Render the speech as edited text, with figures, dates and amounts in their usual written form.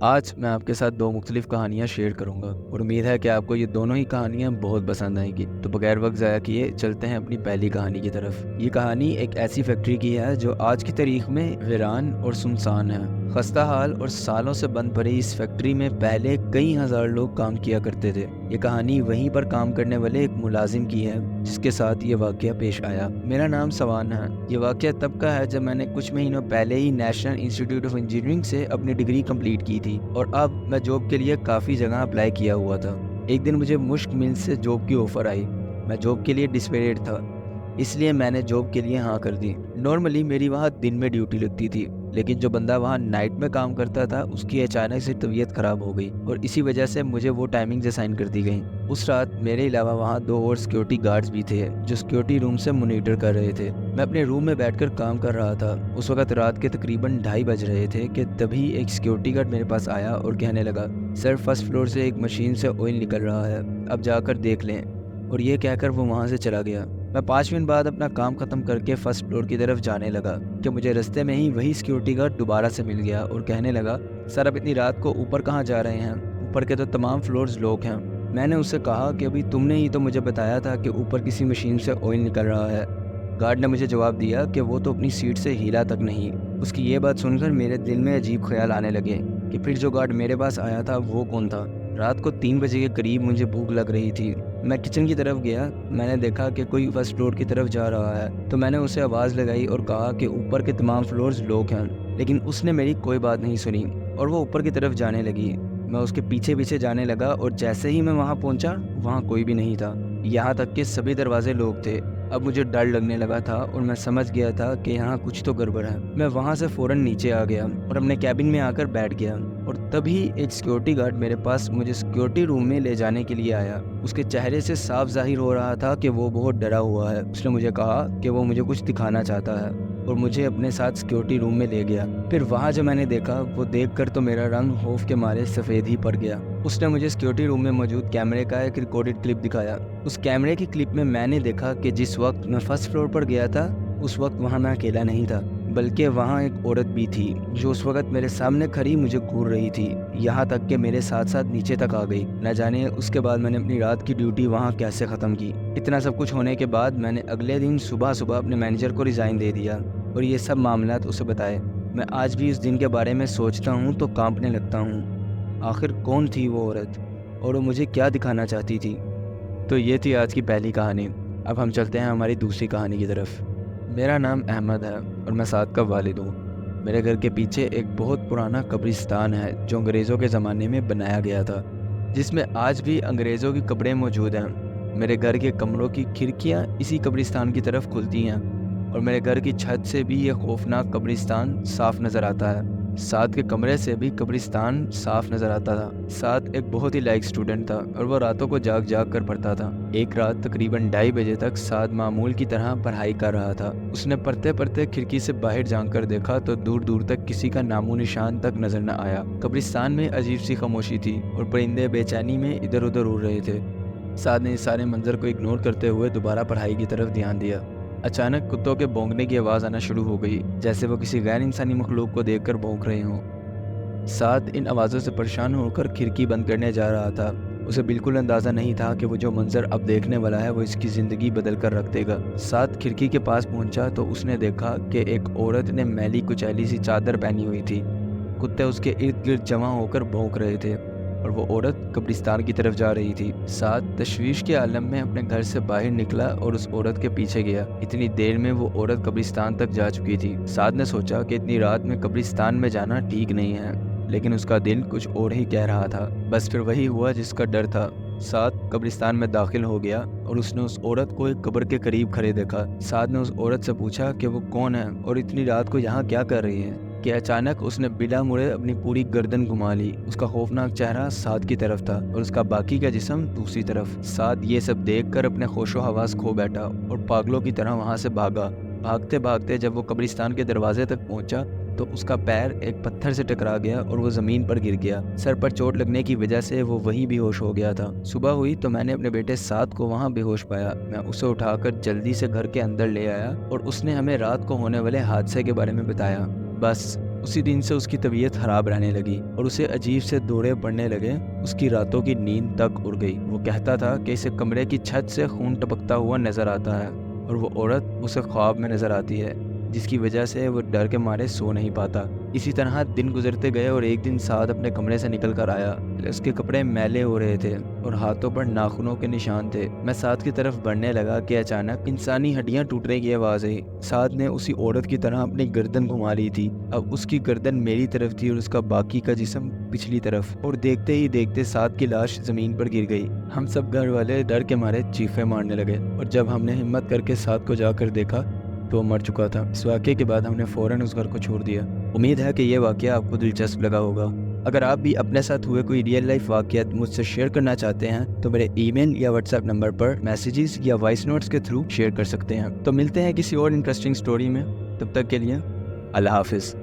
آج میں آپ کے ساتھ دو مختلف کہانیاں شیئر کروں گا اور امید ہے کہ آپ کو یہ دونوں ہی کہانیاں بہت پسند آئیں گی۔ تو بغیر وقت ضائع کیے چلتے ہیں اپنی پہلی کہانی کی طرف۔ یہ کہانی ایک ایسی فیکٹری کی ہے جو آج کی تاریخ میں ویران اور سنسان ہے۔ خستہ حال اور سالوں سے بند پڑی اس فیکٹری میں پہلے کئی ہزار لوگ کام کیا کرتے تھے۔ یہ کہانی وہیں پر کام کرنے والے ایک ملازم کی ہے جس کے ساتھ یہ واقعہ پیش آیا۔ میرا نام سوان ہے۔ یہ واقعہ تب کا ہے جب میں نے کچھ مہینوں پہلے ہی نیشنل انسٹیٹیوٹ آف انجینئرنگ سے اپنی ڈگری کمپلیٹ کی تھی اور اب میں جاب کے لیے کافی جگہ اپلائی کیا ہوا تھا۔ ایک دن مجھے مشک مل سے جاب کی آفر آئی۔ میں جاب کے لیے ڈسپیریٹ تھا، اس لیے میں نے جاب کے لیے ہاں کر دی۔ نارملی میری وہاں دن میں ڈیوٹی لگتی تھی، لیکن جو بندہ وہاں نائٹ میں کام کرتا تھا اس کی اچانک سے طبیعت خراب ہو گئی اور اسی وجہ سے مجھے وہ ٹائمنگز اسائن کر دی گئیں۔ اس رات میرے علاوہ وہاں 2 اور سیکیورٹی گارڈز بھی تھے جو سیکیورٹی روم سے مانیٹر کر رہے تھے۔ میں اپنے روم میں بیٹھ کر کام کر رہا تھا۔ اس وقت رات کے تقریباً 2:30 بج رہے تھے کہ تبھی ایک سیکیورٹی گارڈ میرے پاس آیا اور کہنے لگا، سر فرسٹ فلور سے ایک مشین سے آئل نکل رہا ہے، اب جا کر دیکھ لیں، اور یہ کہہ کر وہ وہاں سے چلا گیا۔ میں 5 منٹ بعد اپنا کام ختم کر کے فرسٹ فلور کی طرف جانے لگا کہ مجھے رستے میں ہی وہی سیکیورٹی گارڈ دوبارہ سے مل گیا اور کہنے لگا، سر اب اتنی رات کو اوپر کہاں جا رہے ہیں؟ اوپر کے تو تمام فلورز لوک ہیں۔ میں نے اس سے کہا کہ ابھی تم نے ہی تو مجھے بتایا تھا کہ اوپر کسی مشین سے آئل نکل رہا ہے۔ گارڈ نے مجھے جواب دیا کہ وہ تو اپنی سیٹ سے ہلا تک نہیں۔ اس کی یہ بات سن کر میرے دل میں عجیب خیال آنے لگے کہ پھر جو گارڈ میرے پاس آیا تھا وہ کون تھا۔ رات کو 3 بجے کے قریب مجھے بھوک لگ رہی تھی۔ میں کچن کی طرف گیا۔ میں نے دیکھا کہ کوئی فرسٹ فلور کی طرف جا رہا ہے تو میں نے اسے آواز لگائی اور کہا کہ اوپر کے تمام فلورز لوک ہیں، لیکن اس نے میری کوئی بات نہیں سنی اور وہ اوپر کی طرف جانے لگی۔ میں اس کے پیچھے پیچھے جانے لگا اور جیسے ہی میں وہاں پہنچا وہاں کوئی بھی نہیں تھا، یہاں تک کہ سبھی دروازے لوک تھے۔ اب مجھے ڈر لگنے لگا تھا اور میں سمجھ گیا تھا کہ یہاں کچھ تو گڑبڑ ہے۔ میں وہاں سے فوراً نیچے آ گیا اور اپنے کیبن میں آ کر بیٹھ گیا اور تبھی ایک سیکیورٹی گارڈ میرے پاس مجھے سیکیورٹی روم میں لے جانے کے لیے آیا۔ اس کے چہرے سے صاف ظاہر ہو رہا تھا کہ وہ بہت ڈرا ہوا ہے۔ اس نے مجھے کہا کہ وہ مجھے کچھ دکھانا چاہتا ہے اور مجھے اپنے ساتھ سیکیورٹی روم میں لے گیا۔ پھر وہاں جو میں نے دیکھا وہ دیکھ کر تو میرا رنگ خوف کے مارے سفید ہی پڑ گیا۔ اس نے مجھے سیکیورٹی روم میں موجود کیمرے کا ایک ریکارڈڈ کلپ دکھایا۔ اس کیمرے کی کلپ میں نے دیکھا کہ جس وقت میں فرسٹ فلور پر گیا تھا اس وقت وہاں میں اکیلا نہیں تھا، بلکہ وہاں ایک عورت بھی تھی جو اس وقت میرے سامنے کھڑی مجھے گھور رہی تھی، یہاں تک کہ میرے ساتھ ساتھ نیچے تک آ گئی۔ نہ جانے اس کے بعد میں نے اپنی رات کی ڈیوٹی وہاں کیسے ختم کی۔ اتنا سب کچھ ہونے کے بعد میں نے اگلے دن صبح اپنے مینیجر کو ریزائن دے دیا اور یہ سب معاملات اسے بتائے۔ میں آج بھی اس دن کے بارے میں سوچتا ہوں تو کانپنے لگتا ہوں۔ آخر کون تھی وہ عورت اور وہ مجھے کیا دکھانا چاہتی تھی؟ تو یہ تھی آج کی پہلی کہانی۔ اب ہم چلتے ہیں ہماری دوسری کہانی کی طرف۔ میرا نام احمد ہے اور میں سعد کا والد ہوں۔ میرے گھر کے پیچھے ایک بہت پرانا قبرستان ہے جو انگریزوں کے زمانے میں بنایا گیا تھا، جس میں آج بھی انگریزوں کی قبریں موجود ہیں۔ میرے گھر کے کمروں کی کھڑکیاں اسی قبرستان کی طرف کھلتی ہیں اور میرے گھر کی چھت سے بھی یہ خوفناک قبرستان صاف نظر آتا ہے۔ سعد کے کمرے سے بھی قبرستان صاف نظر آتا تھا۔ سعد ایک بہت ہی لائق اسٹوڈنٹ تھا اور وہ راتوں کو جاگ جاگ کر پڑھتا تھا۔ ایک رات تقریباً 2:30 بجے تک سعد معمول کی طرح پڑھائی کر رہا تھا۔ اس نے پڑھتے پڑھتے کھڑکی سے باہر جھانک کر دیکھا تو دور دور تک کسی کا نام و نشان تک نظر نہ آیا۔ قبرستان میں عجیب سی خاموشی تھی اور پرندے بے چینی میں ادھر ادھر اڑ رہے تھے۔ سعد نے اس سارے منظر کو اگنور کرتے ہوئے دوبارہ پڑھائی کی طرف دھیان دیا۔ اچانک کتوں کے بھونکنے کی آواز آنا شروع ہو گئی، جیسے وہ کسی غیر انسانی مخلوق کو دیکھ کر بھونک رہے ہوں۔ سعد ان آوازوں سے پریشان ہو کر کھڑکی بند کرنے جا رہا تھا۔ اسے بالکل اندازہ نہیں تھا کہ وہ جو منظر اب دیکھنے والا ہے وہ اس کی زندگی بدل کر رکھ دے گا۔ سعد کھڑکی کے پاس پہنچا تو اس نے دیکھا کہ ایک عورت نے میلی کچیلی سی چادر پہنی ہوئی تھی۔ کتے اس کے ارد گرد جمع ہو کر بھونک رہے تھے اور وہ عورت قبرستان کی طرف جا رہی تھی۔ سعد تشویش کے عالم میں اپنے گھر سے باہر نکلا اور اس عورت کے پیچھے گیا۔ اتنی دیر میں وہ عورت قبرستان تک جا چکی تھی۔ سعد نے سوچا کہ اتنی رات میں قبرستان میں جانا ٹھیک نہیں ہے، لیکن اس کا دل کچھ اور ہی کہہ رہا تھا۔ بس پھر وہی ہوا جس کا ڈر تھا۔ سعد قبرستان میں داخل ہو گیا اور اس نے اس عورت کو ایک قبر کے قریب کھڑے دیکھا۔ سعد نے اس عورت سے پوچھا کہ وہ کون ہے اور اتنی رات کو یہاں کیا کر رہی ہے کہ اچانک اس نے بلا مڑے اپنی پوری گردن گھما لی۔ اس کا خوفناک چہرہ سعد کی طرف تھا اور اس کا باقی کا جسم دوسری طرف۔ سعد یہ سب دیکھ کر اپنے ہوش و حواس کھو بیٹھا اور پاگلوں کی طرح وہاں سے بھاگا۔ بھاگتے بھاگتے جب وہ قبرستان کے دروازے تک پہنچا تو اس کا پیر ایک پتھر سے ٹکرا گیا اور وہ زمین پر گر گیا۔ سر پر چوٹ لگنے کی وجہ سے وہ وہیں بے ہوش ہو گیا تھا۔ صبح ہوئی تو میں نے اپنے بیٹے سعد کو وہاں بے ہوش پایا۔ میں اسے اٹھا کر جلدی سے گھر کے اندر لے آیا اور اس نے ہمیں رات کو ہونے والے حادثے کے بارے میں بتایا۔ بس اسی دن سے اس کی طبیعت خراب رہنے لگی اور اسے عجیب سے دورے پڑنے لگے، اس کی راتوں کی نیند تک اڑ گئی۔ وہ کہتا تھا کہ اسے کمرے کی چھت سے خون ٹپکتا ہوا نظر آتا ہے اور وہ عورت اسے خواب میں نظر آتی ہے، جس کی وجہ سے وہ ڈر کے مارے سو نہیں پاتا۔ اسی طرح دن گزرتے گئے اور ایک دن سعد اپنے کمرے سے نکل کر آیا۔ اس کے کپڑے میلے ہو رہے تھے اور ہاتھوں پر ناخنوں کے نشان تھے۔ میں سعد کی طرف بڑھنے لگا کہ اچانک انسانی ہڈیاں ٹوٹنے کی آواز آئی۔ سعد نے اسی عورت کی طرح اپنی گردن گھما لی تھی۔ اب اس کی گردن میری طرف تھی اور اس کا باقی کا جسم پچھلی طرف، اور دیکھتے ہی دیکھتے سعد کی لاش زمین پر گر گئی۔ ہم سب گھر والے ڈر کے مارے چیخیں مارنے لگے، اور جب ہم نے ہمت کر کے سعد کو جا کر دیکھا تو وہ مر چکا تھا۔ اس واقعے کے بعد ہم نے فوراً اس گھر کو چھوڑ دیا۔ امید ہے کہ یہ واقعہ آپ کو دلچسپ لگا ہوگا۔ اگر آپ بھی اپنے ساتھ ہوئے کوئی ریئل لائف واقعات مجھ سے شیئر کرنا چاہتے ہیں تو میرے ای میل یا واٹس ایپ نمبر پر میسیجز یا وائس نوٹس کے تھرو شیئر کر سکتے ہیں۔ تو ملتے ہیں کسی اور انٹرسٹنگ سٹوری میں، تب تک کے لیے اللہ حافظ۔